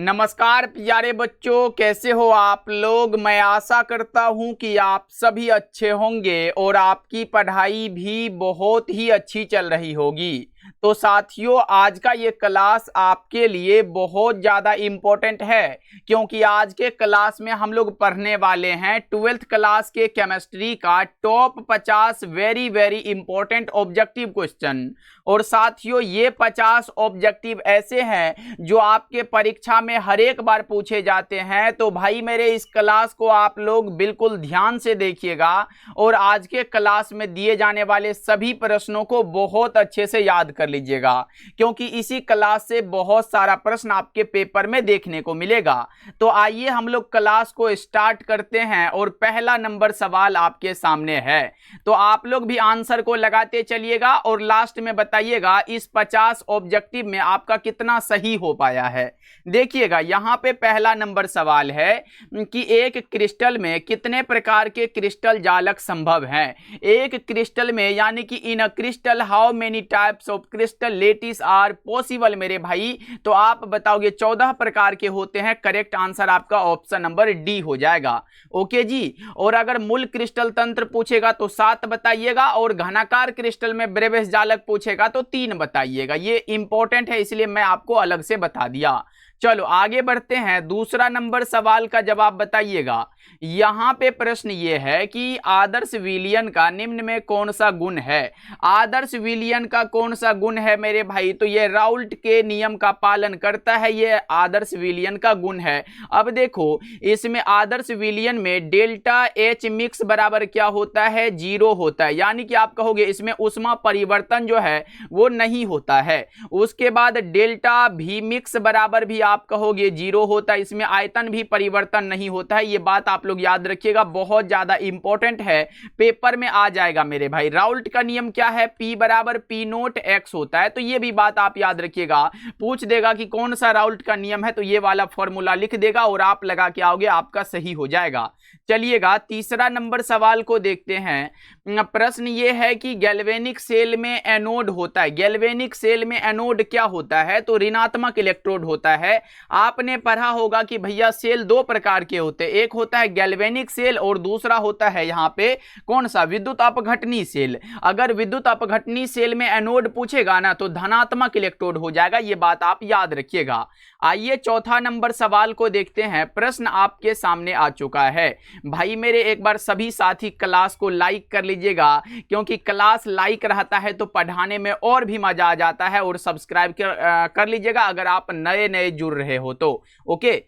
नमस्कार प्यारे बच्चों, कैसे हो आप लोग। मैं आशा करता हूं कि आप सभी अच्छे होंगे और आपकी पढ़ाई भी बहुत ही अच्छी चल रही होगी। तो साथियों, आज का ये क्लास आपके लिए बहुत ज़्यादा इम्पोर्टेंट है, क्योंकि आज के क्लास में हम लोग पढ़ने वाले हैं 12th क्लास के केमिस्ट्री का top 50 very very important objective question. और साथियों, ये 50 ऑब्जेक्टिव ऐसे हैं जो आपके परीक्षा में हर एक बार पूछे जाते हैं। तो भाई मेरे इस क्लास को आप लोग बिल्कुल ध्यान से देखिएगा और आज के क्लास में दिए जाने वाले सभी प्रश्नों को बहुत अच्छे से याद कर लीजिएगा, क्योंकि इसी क्लास से बहुत सारा प्रश्न आपके पेपर में देखने को मिलेगा। तो आइए हम लोग क्लास को स्टार्ट करते हैं और पहला नंबर सवाल आपके सामने है। तो आप लोग भी आंसर को लगाते चलिएगा और लास्ट में बताइएगा इस 50 ऑब्जेक्टिव में आपका कितना सही हो पाया है। देखिएगा, यहां पे पहला नंबर सवाल है कि एक क्रिस्टल में कितने प्रकार के क्रिस्टल जालक संभव हैं। एक क्रिस्टल में यानी कि in a crystal how many types of crystal lattice are possible मेरे भाई। तो आप बताओगे 14 प्रकार के होते हैं। करेक्ट आंसर आपका ऑप्शन नंबर डी हो जाएगा। ओके जी। और अगर मूल क्रिस्टल तंत्र पूछेगा तो 7 बताइएगा और घनाकार क्रिस्टल में ब्रेविस जालक पूछेगा तो 3 बताइएगा। ये इंपॉर्टेंट है, इसलिए मैं आपको अलग से बता दिया। चलो आगे बढ़ते हैं। दूसरा नंबर सवाल का जवाब बताइएगा। यहां पे प्रश्न ये है कि आदर्श विलयन का निम्न में कौन सा गुण है। आदर्श विलयन का कौन सा गुण है मेरे भाई। तो ये राउल्ट के नियम का पालन करता है, ये आदर्श विलयन का गुण है। अब देखो, इसमें आदर्श विलयन में डेल्टा एच मिक्स बराबर क्या होता है, 0 होता है। यानी कि आप कहोगे इसमें ऊष्मा परिवर्तन जो है वो नहीं होता है। उसके बाद डेल्टा भी मिक्स बराबर भी आप कहोगे 0 होता है। इसमें आयतन भी परिवर्तन नहीं होता है। ये बात आप लोग याद रखिएगा, बहुत ज्यादा इंपॉर्टेंट है, पेपर में आ जाएगा मेरे भाई। राउल्ट का नियम क्या है, P बराबर P नोट X होता है। तो ये भी बात आप याद रखिएगा। पूछ देगा कि कौन सा राउल्ट का नियम है, तो ये वाला फॉर्मूला लिख देगा और आप लगा के आओगे, आपका सही हो जाएगा। चलिएगा तीसरा नंबर सवाल को देखते हैं। प्रश्न ये है कि गैल्वेनिक सेल में एनोड होता है। गैल्वेनिक सेल में एनोड क्या होता है, तो ऋणात्मक इलेक्ट्रोड होता है। आपने पढ़ा होगा कि भैया सेल 2 प्रकार के होते हैं, एक होता है गैल्वेनिक सेल और दूसरा होता है यहाँ पे कौन सा, विद्युत अपघटनी सेल। अगर विद्युत अपघटनी सेल में एनोड पूछेगा ना तो धनात्मक इलेक्ट्रोड हो जाएगा। ये बात आप याद रखिएगा। आइए चौथा नंबर सवाल को देखते हैं। प्रश्न आपके सामने आ चुका है। भाई मेरे एक बार सभी साथी क्लास को लाइक कर लीजिएगा, क्योंकि क्लास लाइक रहता है तो पढ़ाने में और भी मजा आ जाता है। और सब्सक्राइब कर लीजिएगा अगर आप नए नए जुड़ रहे हो तो। ओके,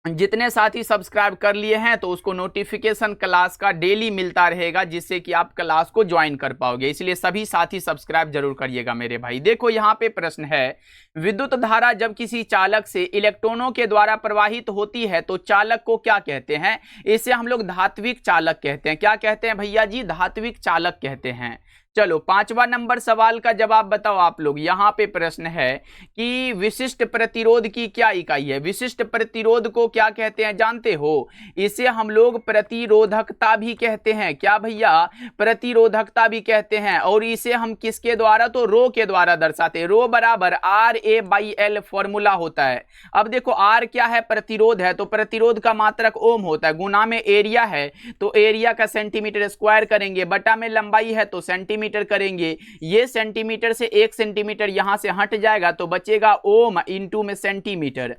जितने साथी सब्सक्राइब कर लिए हैं तो उसको नोटिफिकेशन क्लास का डेली मिलता रहेगा, जिससे कि आप क्लास को ज्वाइन कर पाओगे। इसलिए सभी साथी सब्सक्राइब जरूर करिएगा मेरे भाई। देखो यहाँ पे प्रश्न है, विद्युत धारा जब किसी चालक से इलेक्ट्रॉनों के द्वारा प्रवाहित होती है तो चालक को क्या कहते हैं। इसे हम लोग धात्विक चालक कहते हैं। क्या कहते हैं भैया जी, धात्विक चालक कहते हैं। चलो पांचवा नंबर सवाल का जवाब बताओ आप लोग। यहां पे प्रश्न है कि विशिष्ट प्रतिरोध की क्या इकाई है। विशिष्ट प्रतिरोध को क्या कहते हैं जानते हो, इसे हम लोग प्रतिरोधकता भी कहते हैं। क्या भैया, प्रतिरोधकता भी कहते हैं। और इसे हम किसके द्वारा, तो रो के द्वारा दर्शाते हैं। रो बराबर RA/L फॉर्मूला होता है। अब देखो R क्या है, प्रतिरोध है, तो प्रतिरोध का मात्रक ओम होता है। गुना में एरिया है तो एरिया का सेंटीमीटर स्क्वायर करेंगे, बटा में लंबाई है तो सेंटीमीटर करेंगे। ये सेंटीमीटर से 1 सेंटीमीटर यहां से हट जाएगा तो बचेगा ओम इंटू में सेंटीमीटर।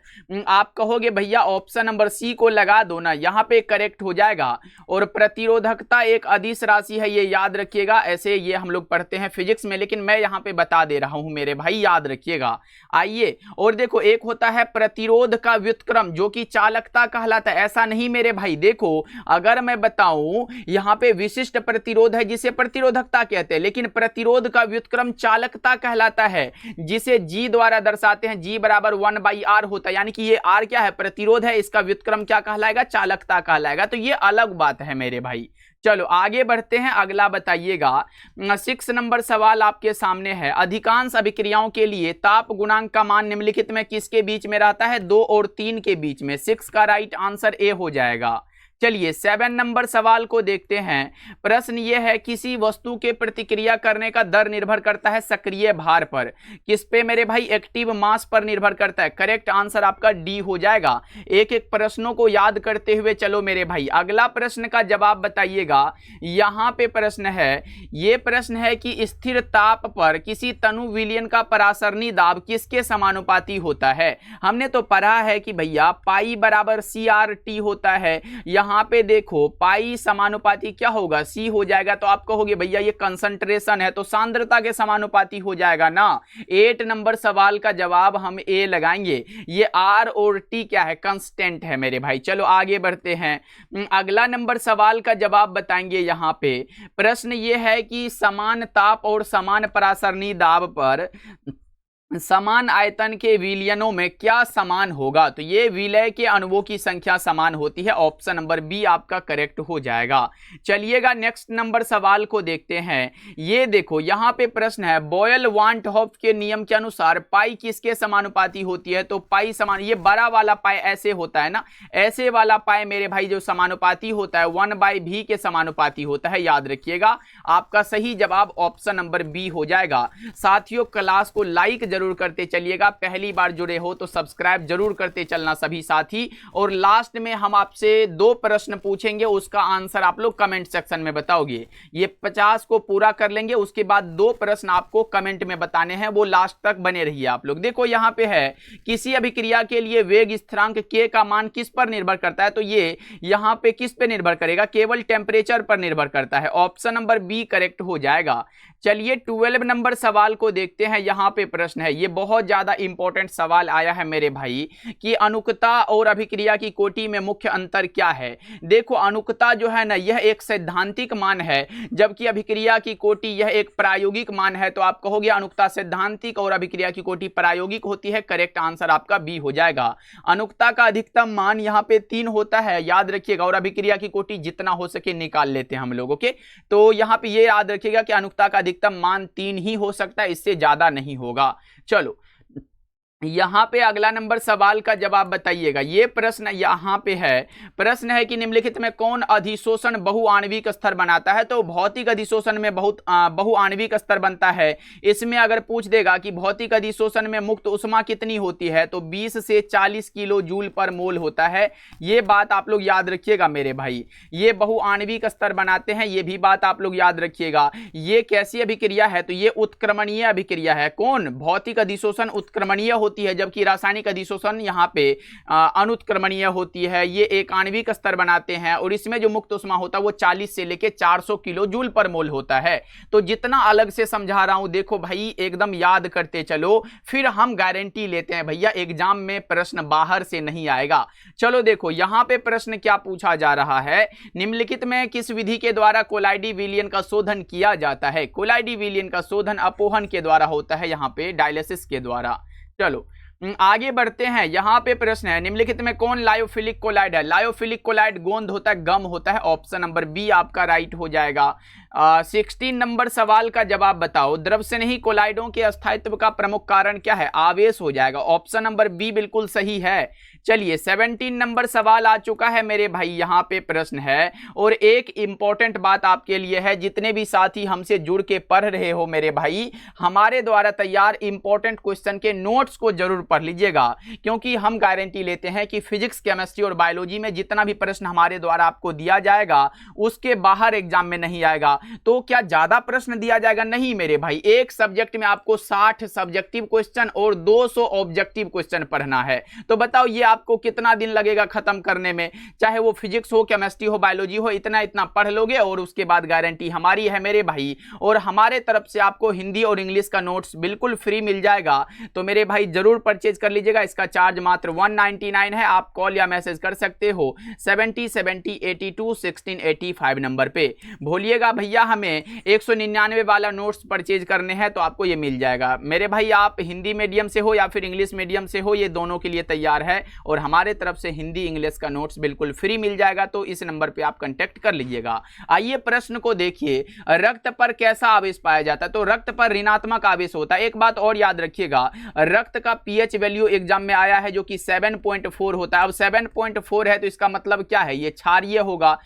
आप कहोगे भैया ऑप्शन नंबर सी को लगा दो ना, यहां पे करेक्ट हो जाएगा। और प्रतिरोधकता एक अदिश राशि है, ये याद रखिएगा। ऐसे ये हम लोग पढ़ते हैं फिजिक्स में, लेकिन मैं यहां पे बता दे रहा हूं मेरे भाई, याद रखिएगा। आइए और देखो, एक होता है प्रतिरोध का व्युत्क्रम जो कि चालकता कहलाता है। ऐसा नहीं मेरे भाई, देखो अगर मैं बताऊं यहां पे विशिष्ट प्रतिरोध है जिसे प्रतिरोधकता कहते हैं, लेकिन प्रतिरोध का व्युत्क्रम चालकता कहलाता है, जिसे G द्वारा दर्शाते हैं। G बराबर 1/R होता है। यानी कि ये R क्या है, प्रतिरोध है, इसका व्युत्क्रम क्या कहलाएगा, चालकता कहलाएगा। तो ये अलग बात है मेरे भाई। चलो आगे बढ़ते हैं, अगला बताइएगा। 6 नंबर सवाल आपके सामने है। अधिकांश अभिक्रियाओं के लिए ताप गुणांक का मान निम्नलिखित में किसके बीच में रहता है, 2 और 3 के बीच में। 6 का राइट आंसर ए हो जाएगा। चलिए 7 नंबर सवाल को देखते हैं। प्रश्न यह है, किसी वस्तु के प्रतिक्रिया करने का दर निर्भर करता है सक्रिय भार पर, किस पे मेरे भाई? एक्टिव मास पर निर्भर करता है। करेक्ट आंसर आपका डी हो जाएगा। एक एक प्रश्नों को याद करते हुए चलो मेरे भाई, अगला प्रश्न का जवाब बताइएगा। यहां पे प्रश्न है, ये प्रश्न है कि स्थिर ताप पर किसी तनु विलयन का परासरणी दाब किसके समानुपाती होता है? हमने तो पढ़ा है कि भैया पाई बराबर CRT होता है। यहां पे देखो पाई समानुपाती क्या होगा? C हो जाएगा। तो आप कहोगे भैया ये कंसंट्रेशन है, तो सांद्रता के समानुपाती हो जाएगा ना। 8 नंबर सवाल का जवाब हम ए लगाएंगे। ये R और T क्या है? कांस्टेंट है मेरे भाई। चलो आगे बढ़ते हैं, अगला नंबर सवाल का जवाब बताएंगे। यहां पे प्रश्न ये है कि समान ताप और समान परासरणी दाब पर समान आयतन के विलयनों में क्या समान होगा? तो ये विलय के अणुओं की संख्या समान होती है। ऑप्शन नंबर बी आपका करेक्ट हो जाएगा। चलिएगा नेक्स्ट नंबर सवाल को देखते हैं। ये देखो यहां पे प्रश्न है, बॉयल वांट हॉफ के नियम के अनुसार पाई किसके समानुपाती होती है? तो पाई समान, ये बड़ा वाला पाई ऐसे होता है ना, ऐसे वाला पाई मेरे भाई जो समानुपाती होता है 1/v के समानुपाती होता है। याद रखिएगा, आपका सही जवाब ऑप्शन नंबर बी हो जाएगा। साथियों क्लास को लाइक जरूर करते चलिएगा, पहली बार जुड़े हो तो सब्सक्राइब जरूर करते चलना सभी साथी। और लास्ट में हम आपसे 2 प्रश्न पूछेंगे, उसका आंसर आप लोग कमेंट सेक्शन में बताओगे। ये 50 को पूरा कर लेंगे, उसके बाद 2 प्रश्न आपको कमेंट में बताने हैं, वो लास्ट तक बने रहिए आप लोग। देखो यहां पे है, किसी अभिक्रिया के लिए वेग स्थिरांक k का मान किस पर निर्भर करता है? तो ये यहां पे किस पे निर्भर करेगा? केवल टेम्परेचर पर निर्भर करता है। ऑप्शन नंबर बी करेक्ट हो जाएगा। चलिए 12 नंबर सवाल को देखते हैं। यहां पे प्रश्न है, ये बहुत ज्यादा इंपॉर्टेंट सवाल आया है मेरे भाई, कि अनुकता और अभिक्रिया की कोटि में मुख्य अंतर क्या है? देखो अनुकता जो है ना, यह एक सैद्धांतिक मान है, जबकि अभिक्रिया की कोटि यह एक प्रायोगिक मान है। तो आप कहोगे अनुकता सैद्धांतिक और अभिक्रिया की कोटि प्रायोगिक होती है। करेक्ट आंसर आपका बी हो जाएगा। अनुकता का अधिकतम मान यहां पे 3 होता है, याद रखिएगा, और अभिक्रिया की कोटि जितना हो सके निकाल लेते हैं हम लोग। ओके, तो यहां पे ये याद रखिएगा कि अनुकता का अधिकतम मान 3 ही हो सकता है, इससे ज्यादा नहीं होगा। चलो यहां पे अगला नंबर सवाल का जवाब बताइएगा। ये प्रश्न यहां पे है, प्रश्न है कि निम्नलिखित में कौन अधिशोषण बहुआण्विक स्तर बनाता है? तो भौतिक अधिशोषण में बहुआण्विक स्तर बनता है। इसमें अगर पूछ देगा कि भौतिक अधिशोषण में मुक्त ऊष्मा कितनी होती है, तो 20 से 40 किलो जूल पर मोल होता है। ये बात आप लोग याद रखिएगा मेरे भाई, ये बहुआण्विक स्तर बनाते हैं, ये भी बात आप लोग याद रखिएगा। ये कैसी अभिक्रिया है? तो ये उत्क्रमणीय अभिक्रिया है। कौन? भौतिक अधिशोषण उत्क्रमणीय होती है, जबकि रासायनिक अधिशोषण यहां पे अनुत्क्रमणीय होती है। ये एक आणविक स्तर बनाते हैं, और इसमें जो मुक्त ऊष्मा होता है वो 40 से लेके 400 किलो जूल पर मोल होता है। तो जितना अलग से समझा रहा हूं, देखो भाई एकदम याद करते चलो, फिर हम गारंटी लेते हैं भैया एग्जाम में प्रश्न बाहर से नहीं आएगा। चलो देखो यहां पे प्रश्न क्या पूछा जा रहा है, निम्नलिखित में किस विधि के द्वारा कोलाइडी विलयन का शोधन किया जाता है? कोलाइडी विलयन का शोधन अपोहन के द्वारा होता है, यहां पे डायलिसिस के द्वारा। चलो आगे बढ़ते हैं। यहां पे प्रश्न है, निम्नलिखित में कौन लायोफिलिक कोलाइड है? लायोफिलिक कोलाइड गोंद होता है, गम होता है। ऑप्शन नंबर बी आपका राइट हो जाएगा। 16 नंबर सवाल का जवाब बताओ। द्रव स्नेही कोलाइडों के अस्थायित्व का प्रमुख कारण क्या है? आवेश हो जाएगा। ऑप्शन नंबर बी बिल्कुल सही है। चलिए 17 नंबर सवाल आ चुका है मेरे भाई। यहां पे प्रश्न है, और एक इंपॉर्टेंट बात आपके लिए है, जितने भी साथी हमसे जुड़ के पढ़ रहे हो मेरे भाई, हमारे द्वारा तैयार इंपॉर्टेंट क्वेश्चन के नोट्स को जरूर पढ़ लीजिएगा, क्योंकि हम गारंटी लेते हैं कि फिजिक्स, केमिस्ट्री और बायोलॉजी में जितना भी प्रश्न हमारे द्वारा आपको दिया जाएगा उसके बाहर एग्जाम में नहीं आएगा। तो क्या ज्यादा प्रश्न दिया जाएगा? नहीं मेरे भाई, एक सब्जेक्ट में आपको 60 सब्जेक्टिव क्वेश्चन और 200 ऑब्जेक्टिव क्वेश्चन पढ़ना है। तो बताओ ये आपको कितना दिन लगेगा खत्म करने में? चाहे वो फिजिक्स हो, केमिस्ट्री हो, बायोलॉजी हो, इतना इतना पढ़ लोगे, और उसके बाद गारंटी हमारी है मेरे भाई। और हमारे तरफ से आपको हिंदी और इंग्लिश का नोट्स बिल्कुल फ्री मिल जाएगा। तो मेरे भाई जरूर परचेज कर लीजिएगा। इसका चार्ज मात्र 199 है। आप कॉल या मैसेज कर सकते हो 70 70 82 16 85 नंबर पे। भूलिएगा भैया भैया हमें 199 वाला नोट्स परचेज करने हैं तो आपको ये मिल जाएगा। मेरे भाई आप हिंदी मीडियम से हो या फिर इंग्लिश मीडियम से हो, ये दोनों के लिए तैयार है और हमारे तरफ से हिंदी इंग्लिश का नोट्स बिल्कुल फ्री मिल जाएगा, तो इस नंबर पे आप कांटेक्ट कर लीजिएगा। आइए प्रश्न को देखिए, रक्त पर कैसा आवेश पाया जाता है? तो रक्त पर ऋणात्मक आवेश होता है। एक बात और याद रखिएगा, रक्त का पीएच वैल्यू एग्जाम में आया है जो कि 7.4 होता है। अब 7.4 है तो इसका मतलब क्या है, ये क्षारीय होगा।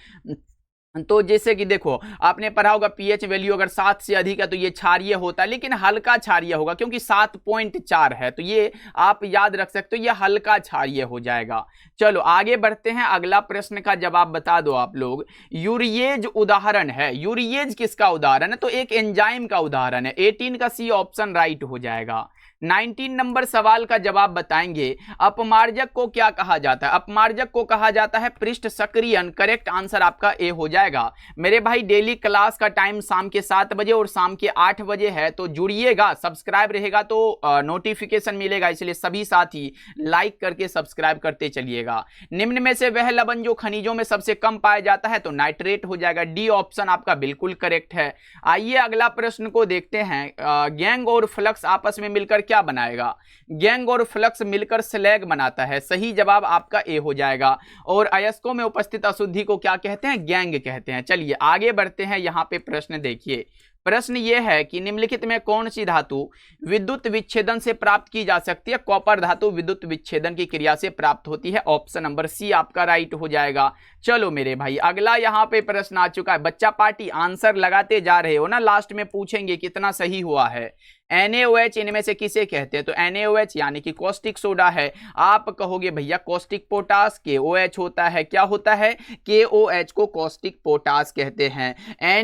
तो जैसे कि देखो आपने पढ़ा होगा पीएच वैल्यू अगर 7 से अधिक है तो ये क्षारीय होता है, लेकिन हल्का क्षारीय होगा क्योंकि 7.4 है, तो ये आप याद रख सकते हो, ये हल्का क्षारीय हो जाएगा। चलो आगे बढ़ते हैं, अगला प्रश्न का जवाब बता दो आप लोग। यूरिएज उदाहरण है, यूरिएज किसका उदाहरण है? तो एक एंजाइम का उदाहरण है। 18 का सी ऑप्शन राइट हो जाएगा। 19 नंबर सवाल का जवाब बताएंगे, अपमार्जक को क्या कहा जाता है? अपमार्जक को कहा जाता है पृष्ठ सक्रियन। करेक्ट आंसर आपका ए हो जाएगा। मेरे भाई डेली क्लास का टाइम शाम के 7 बजे और शाम के 8 बजे है, तो जुड़िएगा, सब्सक्राइब रहेगा तो नोटिफिकेशन मिलेगा, इसलिए सभी साथी लाइक करके सब्सक्राइब करते चलिएगा। निम्न में से वह लवण जो खनिजों में सबसे कम पाया जाता है, तो नाइट्रेट हो जाएगा। डी ऑप्शन आपका बिल्कुल करेक्ट है। आइए अगला प्रश्न को देखते हैं। गैंग और फ्लक्स आपस में मिलकर क्या बनाएगा? गैंग और फ्लक्स मिलकर स्लैग बनाता है। सही जवाब आपका ए हो जाएगा। और अयस्कों में उपस्थित अशुद्धि को क्या कहते हैं? गैंग कहते हैं। चलिए आगे बढ़ते हैं, यहां पे प्रश्न देखिए। प्रश्न यह है कि निम्नलिखित में कौन सी धातु विद्युत विच्छेदन से प्राप्त की जा सकती है? कॉपर धातु विद्युत विच्छेदन की क्रिया से प्राप्त होती है। ऑप्शन नंबर सी आपका राइट हो जाएगा। चलो मेरे भाई अगला यहाँ पे प्रश्न आ चुका है। बच्चा पार्टी आंसर लगाते जा रहे हो ना, लास्ट में पूछेंगे कितना सही हुआ है। NaOH इनमें से किसे कहते हैं? तो NaOH यानी कि कॉस्टिक सोडा है। आप कहोगे भैया कॉस्टिक पोटास KOH होता है। क्या होता है? KOH को कॉस्टिक पोटास कहते हैं।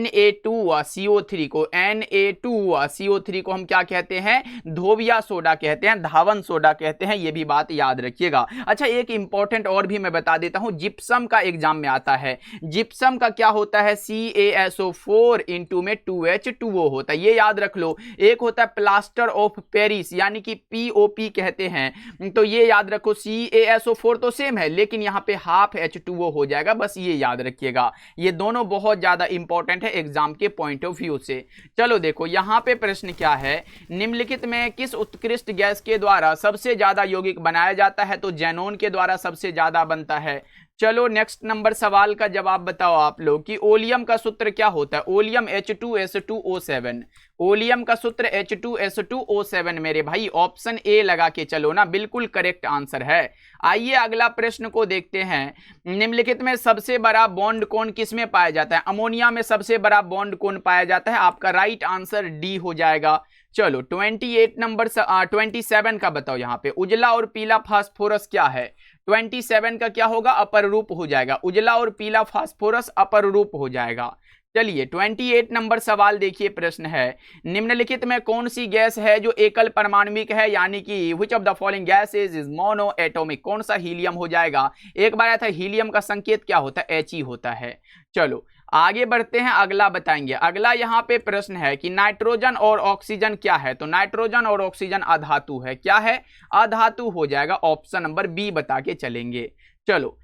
Na2CO3 को Na2CO3 को हम क्या कहते हैं? धोबिया सोडा कहते हैं, धावन सोडा कहते हैं। ये भी बात याद रखिएगा। अच्छा एक इंपॉर्टेंट और भी मैं बता देता हूं, जिप्सम का एग्जाम में आता है। जिप्सम का क्या होता है? CaSO4 इंटू में 2H2O होता है, ये याद रख लो। एक होता है प्लास्टर ऑफ पेरिस यानी कि POP कहते हैं, तो ये याद रखो। CaSO4 तो सेम है लेकिन यहां पे हाफ H2O हो जाएगा, बस ये याद रखिएगा। ये दोनों बहुत ज्यादा इंपॉर्टेंट है एग्जाम के पॉइंट ऑफ व्यू से। चलो देखो यहां पे प्रश्न क्या है, निम्नलिखित में किस उत्कृष्ट गैस के द्वारा सबसे ज्यादा यौगिक बनाया जाता है? तो जेनॉन के द्वारा सबसे ज्यादा बनता है। चलो नेक्स्ट नंबर सवाल का जवाब बताओ आप लोग कि ओलियम का सूत्र क्या होता है? Oleum H2S2O7। ओलियम का सूत्र H2S2O7 मेरे भाई ऑप्शन ए लगा के चलो ना, बिल्कुल करेक्ट आंसर है। आइए अगला प्रश्न को देखते हैं। निम्नलिखित में सबसे बड़ा बॉन्ड कोण किसमें पाया जाता है? अमोनिया में सबसे बड़ा बॉन्ड कोण पाया जाता है। आपका राइट आंसर डी हो जाएगा। चलो 27 का बताओ। यहाँ पे उजला और पीला फास्फोरस क्या है? 27 का क्या होगा? अपर रूप हो जाएगा। उजला और पीला फास्फोरस अपर रूप हो जाएगा। चलिए 28 नंबर सवाल देखिए, प्रश्न है निम्नलिखित में कौन सी गैस है जो एकल परमाणुविक है, यानी कि which of the following gases is mono atomic? कौन सा? हीलियम हो जाएगा। एक बार आया था हीलियम का संकेत क्या होता है? He होता है। चलो आगे बढ़ते हैं, अगला बताएंगे। अगला यहाँ पे प्रश्न है कि नाइट्रोजन और ऑक्सीजन क्या है? तो नाइट्रोजन और ऑक्सीजन अधातु है। क्या है? अधातु हो जाएगा। ऑप्शन नंबर बी बता के चलेंगे। चलो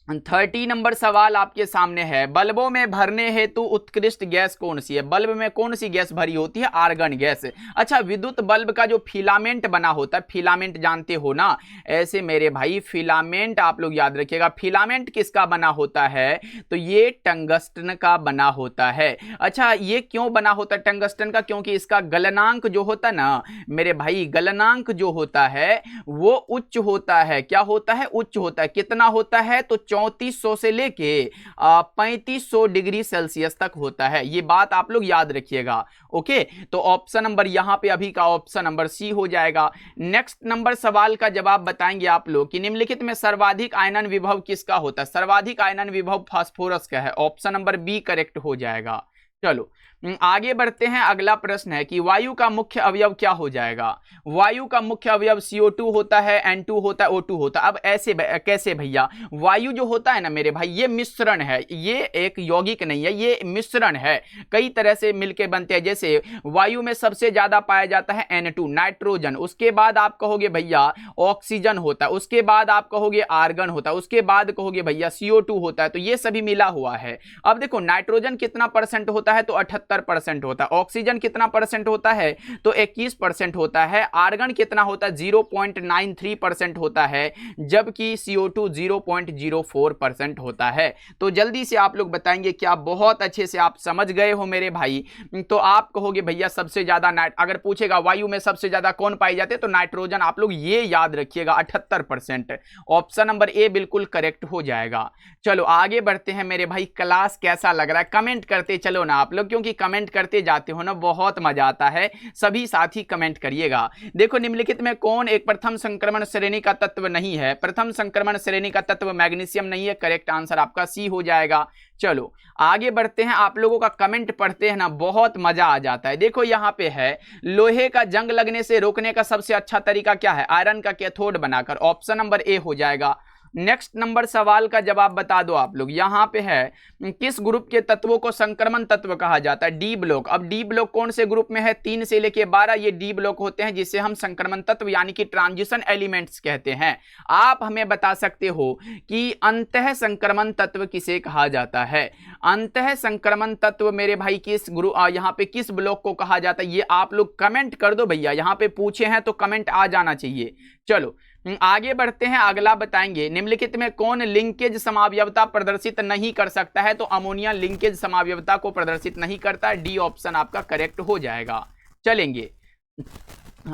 30 नंबर सवाल आपके सामने है। बल्बों में भरने हेतु उत्कृष्ट गैस कौन सी है? बल्ब में कौन सी गैस भरी होती है? Argon gas. अच्छा विद्युत बल्ब का जो फिलामेंट बना होता है, फिलामेंट जानते हो ना? ऐसे मेरे भाई फिलामेंट आप लोग याद रखिएगा। फिलामेंट किसका बना होता है? तो ये टंगस्टन का बना होता है। अच्छा ये क्यों बना होता है टंगस्टन का? क्योंकि इसका गलनांक जो होता है ना मेरे भाई, गलनांक जो होता है वो उच्च होता है। क्या होता है? उच्च होता है। कितना होता है? तो 3400 से लेके 3500 डिग्री सेल्सियस तक होता है। ये बात आप लोग याद रखिएगा। ओके तो ऑप्शन नंबर यहां पे अभी का ऑप्शन नंबर सी हो जाएगा। नेक्स्ट नंबर सवाल का जवाब बताएंगे आप लोग कि निम्नलिखित में सर्वाधिक आयनन विभव किसका होता है? सर्वाधिक आयनन विभव फास्फोरस का है। ऑप्शन नंबर बी करेक्ट हो जाएगा। चलो आगे बढ़ते हैं। अगला प्रश्न है कि वायु का मुख्य अवयव क्या हो जाएगा। वायु का मुख्य अवयव CO2 होता है, N2 होता है, O2 होता है। अब ऐसे कैसे भैया, वायु जो होता है ना मेरे भाई, ये मिश्रण है, ये एक यौगिक नहीं है, ये मिश्रण है, कई तरह से मिलके बनते हैं। जैसे वायु में सबसे ज्यादा पाया जाता है N2 नाइट्रोजन, उसके बाद आप कहोगे भैया ऑक्सीजन होता है, उसके बाद आप कहोगे आर्गन होता है, उसके बाद कहोगे भैया CO2 होता है। तो ये सभी मिला हुआ है। अब देखो नाइट्रोजन कितना परसेंट होता है, तो 78% होता है। ऑक्सीजन कितना परसेंट होता है, तो 21% होता है। आर्गन कितना होता है, 0.93% होता है, जबकि CO2 0.04% होता है। तो जल्दी से आप लोग बताएंगे क्या बहुत अच्छे से आप समझ गए हो मेरे भाई। तो आप कहोगे भैया सबसे ज्यादा अगर पूछेगा वायु में सबसे ज्यादा कौन पाए जाते हैं, तो नाइट्रोजन। आप लोग ये याद रखिएगा 78%। ऑप्शन नंबर ए बिल्कुल करेक्ट हो जाएगा। चलो आगे बढ़ते हैं मेरे भाई। क्लास कैसा लग रहा है कमेंट करते चलो ना आप लोग, क्योंकि कमेंट करते जाते हो ना बहुत मजा आता है। सभी साथी कमेंट करिएगा। देखो निम्नलिखित में कौन एक प्रथम संक्रमण श्रेणी का तत्व नहीं है। प्रथम संक्रमण श्रेणी का तत्व मैग्नीशियम नहीं है। करेक्ट आंसर आपका सी हो जाएगा। चलो आगे बढ़ते हैं। आप लोगों का कमेंट पढ़ते हैं ना बहुत मजा आ जाता है। देखो यहां पे है, लोहे का जंग लगने से रोकने का सबसे अच्छा तरीका क्या है, आयरन का कैथोड बनाकर। ऑप्शन नंबर ए हो जाएगा। नेक्स्ट नंबर सवाल का जवाब बता दो आप लोग। यहां पे है, किस ग्रुप के तत्वों को संक्रमण तत्व कहा जाता है, डी ब्लॉक। अब डी ब्लॉक कौन से ग्रुप में है, 3 से लेके 12 ये डी ब्लॉक होते हैं, जिसे हम संक्रमण तत्व यानी कि ट्रांजिशन एलिमेंट्स कहते हैं। आप हमें बता सकते हो कि अंतः संक्रमण तत्व किसे कहा जाता है। अंतः संक्रमण तत्व मेरे भाई किस ग्रुप, यहाँ पे किस ब्लॉक को कहा जाता है, ये आप लोग कमेंट कर दो भैया। यहाँ पे पूछे हैं तो कमेंट आ जाना चाहिए। चलो आगे बढ़ते हैं। अगला बताएंगे, निम्नलिखित में कौन लिंकेज समावयवता प्रदर्शित नहीं कर सकता है, तो अमोनिया लिंकेज समावयवता को प्रदर्शित नहीं करता है। डी ऑप्शन आपका करेक्ट हो जाएगा। चलेंगे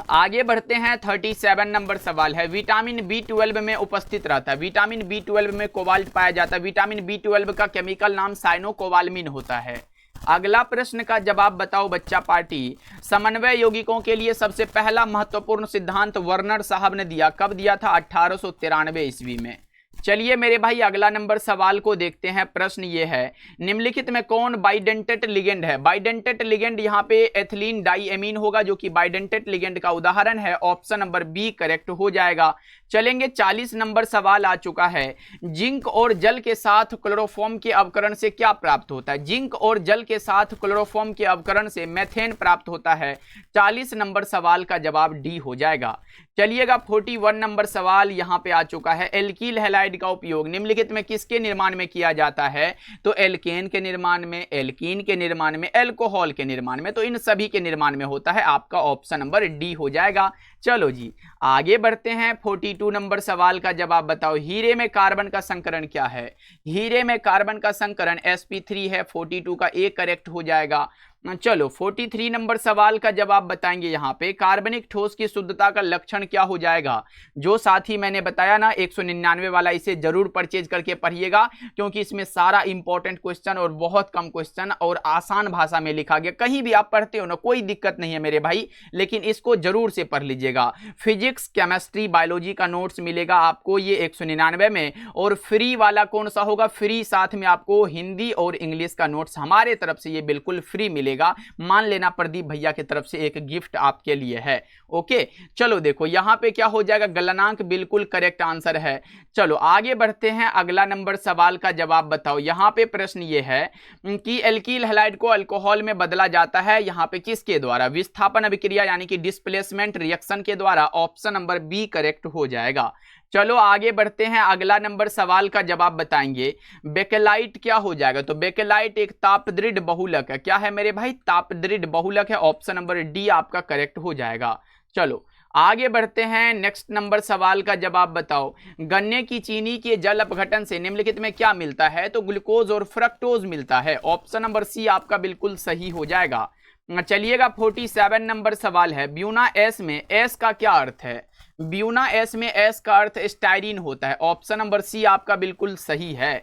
आगे बढ़ते हैं। 37 नंबर सवाल है, विटामिन B12 में उपस्थित रहता है। विटामिन B12 में कोबाल्ट पाया जाता है। विटामिन B12 का केमिकल नाम साइनोकोबाल्मिन होता है। अगला प्रश्न का जवाब बताओ बच्चा पार्टी। समन्वय यौगिकों के लिए सबसे पहला महत्वपूर्ण सिद्धांत वर्नर साहब ने दिया, कब दिया था, 1893 ईस्वी में। चलिए मेरे भाई अगला नंबर सवाल को देखते हैं। प्रश्न ये है, निम्नलिखित में कौन बाइडेंटेट लिगेंड है। बाइडेंटेट लिगेंड यहाँ पे एथिलीन डाइएमीन होगा, जो कि बाइडेंटेट लिगेंड का उदाहरण है। ऑप्शन नंबर बी करेक्ट हो जाएगा। चलेंगे 40 नंबर सवाल आ चुका है, जिंक और जल के साथ क्लोरोफॉर्म के अवकरण से क्या प्राप्त होता है। जिंक और जल के साथ क्लोरोफॉर्म के अवकरण से मेथेन प्राप्त होता है। 40 नंबर सवाल का जवाब डी हो जाएगा। चलिएगा 41 नंबर सवाल यहाँ पे आ चुका है, एल्कील हैलाइड का उपयोग निम्नलिखित में किसके निर्माण में किया जाता है, तो एल्केन के निर्माण में, एल्कीन के निर्माण में, एल्कोहल के निर्माण में, तो इन सभी के निर्माण में होता है। आपका ऑप्शन नंबर डी हो जाएगा। चलो जी आगे बढ़ते हैं। 42 नंबर सवाल का जवाब बताओ, हीरे में कार्बन का संकरण क्या है। हीरे में कार्बन का संकरण sp3 है। 42 का ए करेक्ट हो जाएगा। चलो 43 नंबर सवाल का जवाब बताएंगे। यहाँ पे कार्बनिक ठोस की शुद्धता का लक्षण क्या हो जाएगा। जो साथी मैंने बताया ना 199 वाला, इसे जरूर परचेज करके पढ़िएगा, क्योंकि इसमें सारा इंपॉर्टेंट क्वेश्चन और बहुत कम क्वेश्चन और आसान भाषा में लिखा गया। कहीं भी आप पढ़ते हो ना कोई दिक्कत नहीं है मेरे भाई, लेकिन इसको जरूर से पढ़ लीजिएगा। फिजिक्स केमिस्ट्री बायोलॉजी का नोट्स मिलेगा आपको ये 199 में, और फ्री वाला कौन सा होगा, फ्री साथ में आपको हिंदी और इंग्लिश का नोट्स हमारे तरफ से ये बिल्कुल फ्री मिलेगा। मान लेना प्रदीप भैया की तरफ से एक गिफ्ट आपके लिए है। ओके चलो देखो यहां पे क्या हो जाएगा, गलनांक बिल्कुल करेक्ट आंसर है। चलो आगे बढ़ते हैं। अगला नंबर सवाल का जवाब बताओ। यहां पे प्रश्न ये है कि एल्कील हैलाइड को अल्कोहल में बदला जाता है यहां पे किसके द्वारा, विस्थापन अभिक्रिया यानी कि डिस्प्लेसमेंट रिएक्शन के द्वारा। ऑप्शन नंबर बी करेक्ट हो जाएगा। चलो आगे बढ़ते हैं। अगला नंबर सवाल का जवाब बताएंगे, बेकेलाइट क्या हो जाएगा, तो बेकेलाइट एक तापदृढ़ बहुलक है। क्या है मेरे भाई, तापदृढ़ बहुलक है। ऑप्शन नंबर डी आपका करेक्ट हो जाएगा। चलो आगे बढ़ते हैं। नेक्स्ट नंबर सवाल का जवाब बताओ, गन्ने की चीनी के जल अपघटन से निम्नलिखित में क्या मिलता है, तो ग्लूकोज और फ्रक्टोज मिलता है। ऑप्शन नंबर सी आपका बिल्कुल सही हो जाएगा। चलिएगा 47 नंबर सवाल है, ब्यूना एस में एस का क्या अर्थ है। ब्यूना एस में एस का अर्थ स्टाइरिन होता है। ऑप्शन नंबर सी आपका बिल्कुल सही है।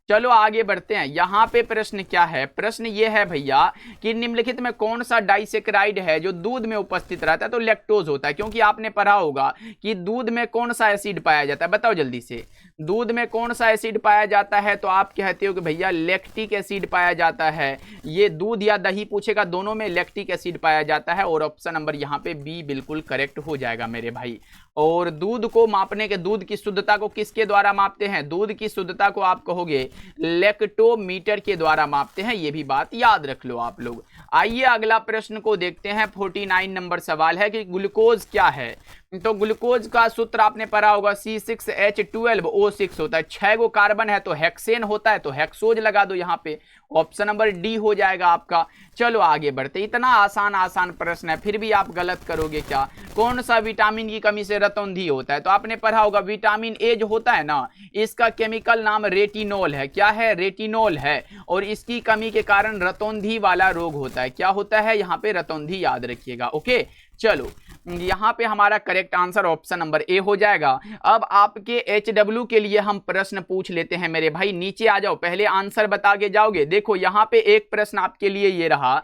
चलो आगे बढ़ते हैं। यहाँ पे प्रश्न क्या है, प्रश्न ये है भैया कि निम्नलिखित में कौन सा डाइसेक्राइड है जो दूध में उपस्थित रहता है, तो लैक्टोज होता है, क्योंकि आपने पढ़ा होगा कि दूध में कौन सा एसिड पाया जाता है, बताओ जल्दी से, दूध में कौन सा एसिड पाया जाता है, तो आप कहते हो कि भैया लैक्टिक एसिड पाया जाता है। ये दूध या दही पूछेगा, दोनों में लैक्टिक एसिड पाया जाता है, और ऑप्शन नंबर यहाँ पे बी बिल्कुल करेक्ट हो जाएगा मेरे भाई। और दूध को मापने के, दूध की शुद्धता को किसके द्वारा मापते हैं, दूध की शुद्धता को आप कहोगे लैक्टोमीटर के द्वारा मापते हैं, ये भी बात याद रख लो आप लोग। आइए अगला प्रश्न को देखते हैं। 49 नंबर सवाल है कि ग्लूकोज क्या है, तो ग्लूकोज का सूत्र आपने पढ़ा होगा C6H12O6 होता है, 6 गो कार्बन है तो हेक्सेन होता है, तो हेक्सोज लगा दो यहाँ पे, ऑप्शन नंबर डी हो जाएगा आपका। चलो आगे बढ़ते, इतना आसान प्रश्न है फिर भी आप गलत करोगे क्या। कौन सा विटामिन की कमी से रतौंधी होता है, तो आपने पढ़ा होगा विटामिन ए जो होता है ना, इसका केमिकल नाम रेटिनोल है, क्या है, रेटिनोल है, और इसकी कमी के कारण रतौंधी वाला रोग होता है, क्या होता है यहाँ पे, रतौंधी, याद रखिएगा। ओके चलो यहाँ पे हमारा correct answer option number A हो जाएगा। अब आपके HW के लिए हम प्रश्न पूछ लेते हैं मेरे भाई, नीचे आ जाओ, पहले आंसर बता के जाओगे। देखो यहाँ पे एक प्रश्न आपके लिए ये रहा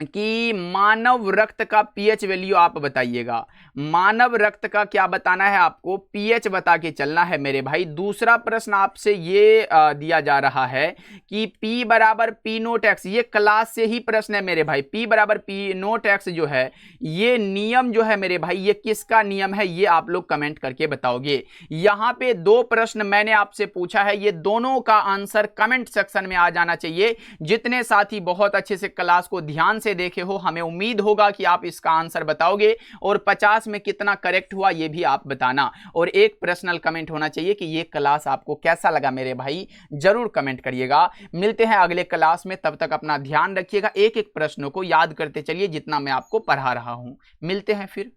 कि मानव रक्त का पीएच वैल्यू आप बताइएगा, मानव रक्त का क्या बताना है आपको, पीएच बता के चलना है मेरे भाई। दूसरा प्रश्न आपसे ये दिया जा रहा है कि P बराबर P नोट एक्स, ये क्लास से ही प्रश्न है मेरे भाई, P बराबर P नोट एक्स जो है ये नियम जो है मेरे भाई, ये किसका नियम है, ये आप लोग कमेंट करके बताओगे। यहाँ पे 2 प्रश्न मैंने आपसे पूछा है, ये दोनों का आंसर कमेंट सेक्शन में आ जाना चाहिए। जितने साथी बहुत अच्छे से क्लास को ध्यान से देखे हो, हमें उम्मीद होगा कि आप इसका आंसर बताओगे, और 50 में कितना करेक्ट हुआ ये भी आप बताना, और एक पर्सनल कमेंट होना चाहिए कि ये क्लास आपको कैसा लगा मेरे भाई, जरूर कमेंट करिएगा। मिलते हैं अगले क्लास में, तब तक अपना ध्यान रखिएगा, एक एक प्रश्नों को याद करते चलिए जितना मैं आपको पढ़ा रहा हूं। मिलते हैं फिर।